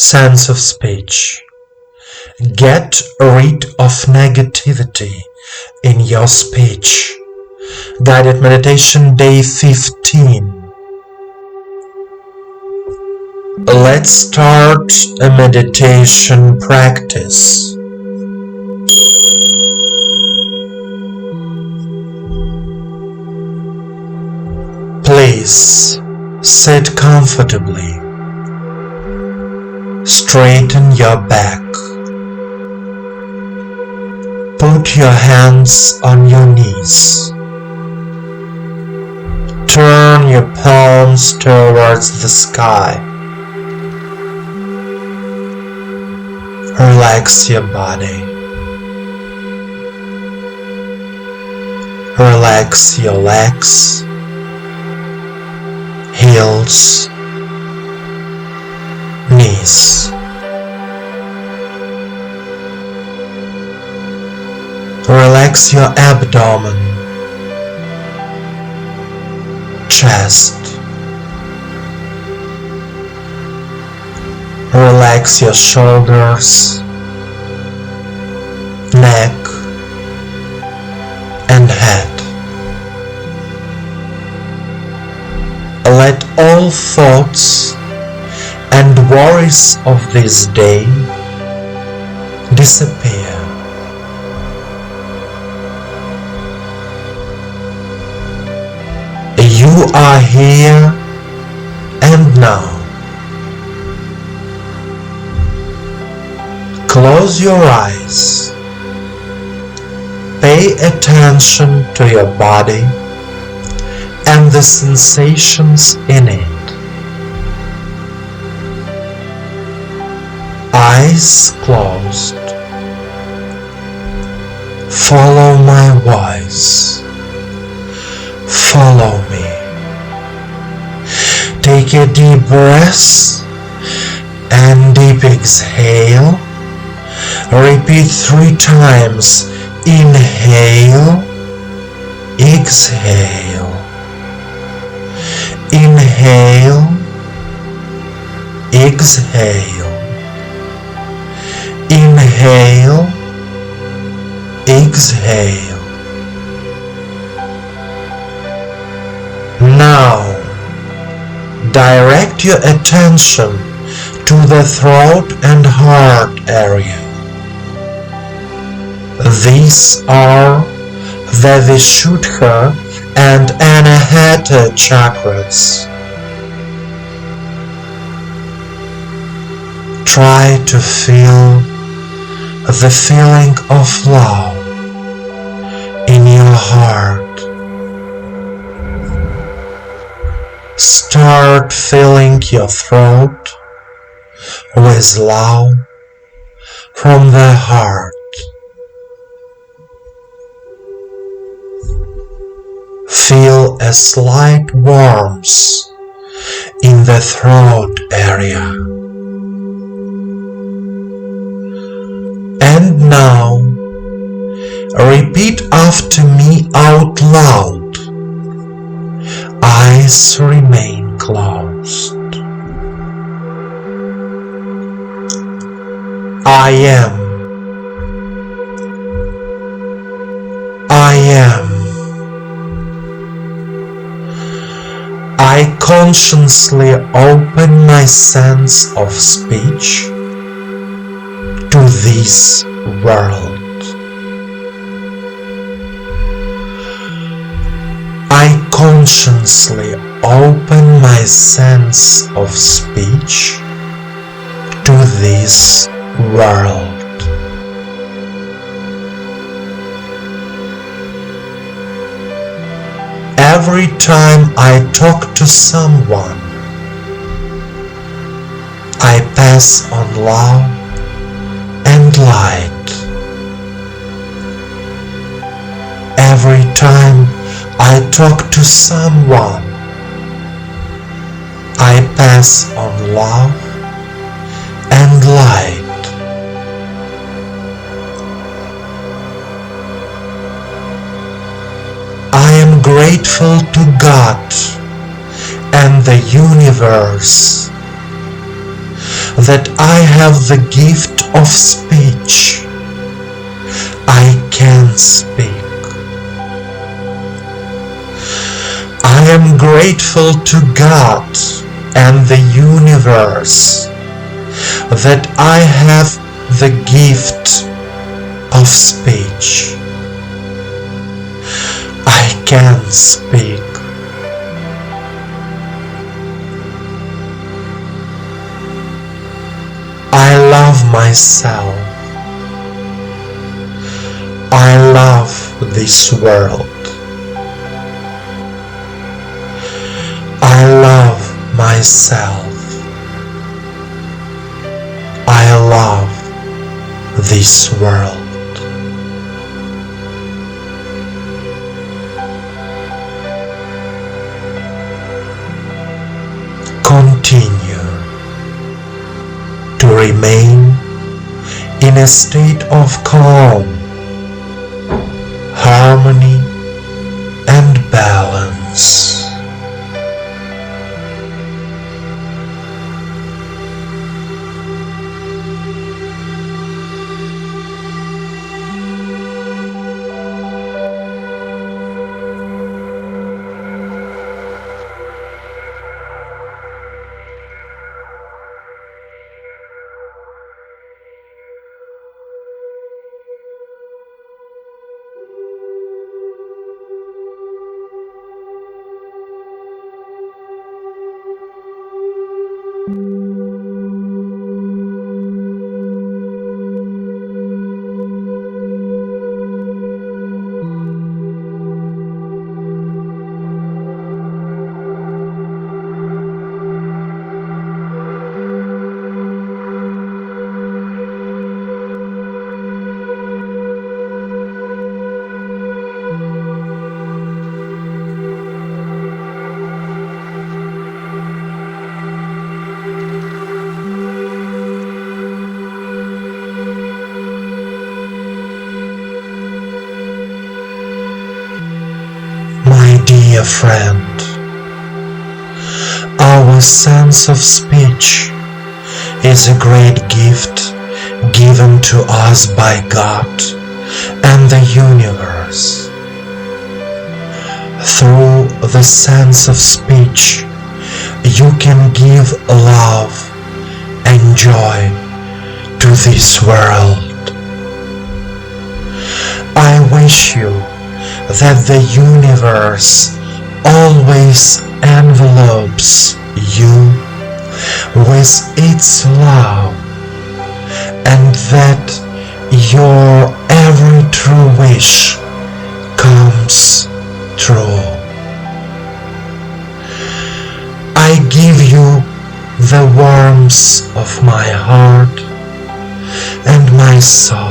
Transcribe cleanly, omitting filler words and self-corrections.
Sense of speech. Get rid of negativity in your speech. Guided Meditation Day 15. Let's start a meditation practice. Please sit comfortably. Straighten your back. Put your hands on your knees. Turn your palms towards the sky. Relax your body. Relax your legs, heels, knees. Relax your abdomen, chest. Relax your shoulders, neck, and head. Let all thoughts and worries of this day disappear. You are here and now. Close your eyes. Pay attention to your body and the sensations in it. Eyes closed. Follow my voice. Follow me. Take a deep breath and deep exhale. Repeat 3 times. Inhale, exhale. Inhale, exhale. Inhale, exhale. Now, direct your attention to the throat and heart area. These are the Vishuddha and Anahata chakras. Try to feel the feeling of love in your heart. Start filling your throat with love from the heart. Feel a slight warmth in the throat area. And now, repeat after me out loud. Eyes remain closed. I am. I am. I consciously open my sense of speech to this world. I consciously open my sense of speech to this world. Every time I talk to someone, I pass on love and light. Every time I talk to someone, I pass on love and light. I am grateful to God and the universe that I have the gift of speech. I can speak. I am grateful to God and the universe that I have the gift of speech. I can speak. I love myself. I love this world. I love myself. I love this world. Continue to remain in a state of calm, harmony, and balance. Dear friend, our sense of speech is a great gift given to us by God and the universe. Through the sense of speech, you can give love and joy to this world. I wish you that the universe always envelopes you with its love, and that your every true wish comes true. I give you the warmth of my heart and my soul.